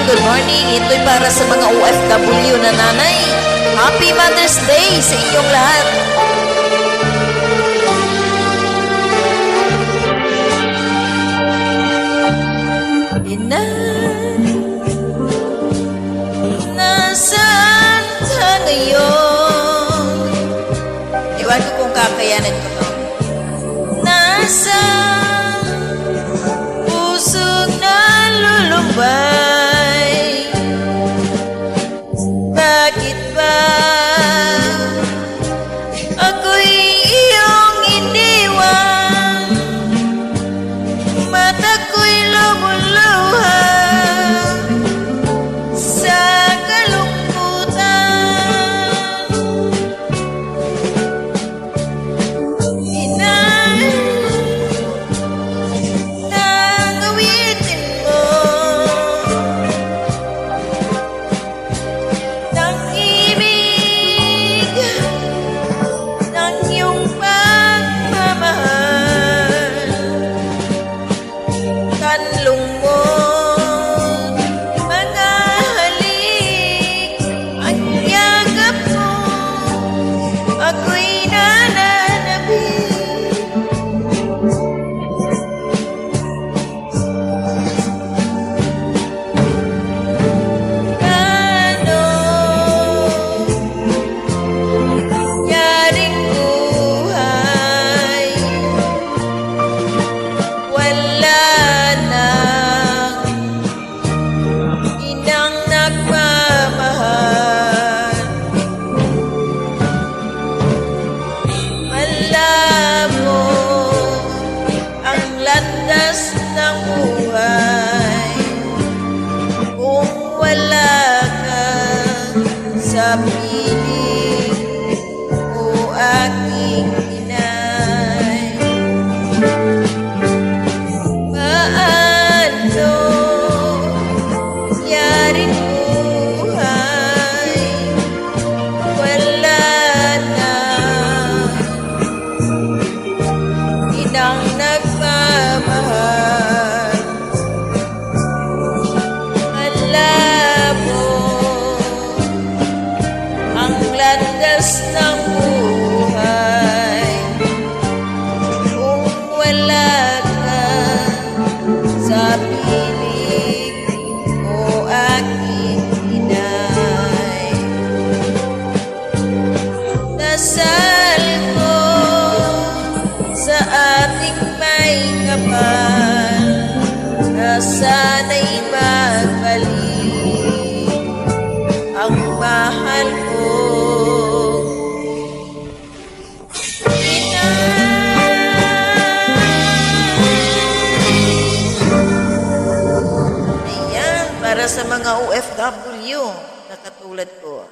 good morning. Ito'y para sa mga OFW na nanay. Happy Mother's Day sa inyong lahat. Ina, nasaan ka ngayon? Ewan ko kung kakayanin ko to. Nasa pusong nalulumbay. Bakit ba ako'y iyong iniwan? Mata ko'y lumuluha sa kalungkutan. Inay, nangawitin mo ng ibig ng iyong pagmamahal. Kanlong mo, mga halik, ang yakap mo, ako'y nananabik. Ano yaring buhay, wala nang inang nagmamahal. Alam mo ang landas ng buhay kung wala ka sa piling o aking inay. Paano yaring buhay, wala na inang nagmamahal. Alam mo ang landas ng buhay kung wala ka sa piling o aking inay. Dasal ko sa ating may kapal na sana'y magbalik ang mahal ko. Ayan, para sa mga OFW na katulad ko.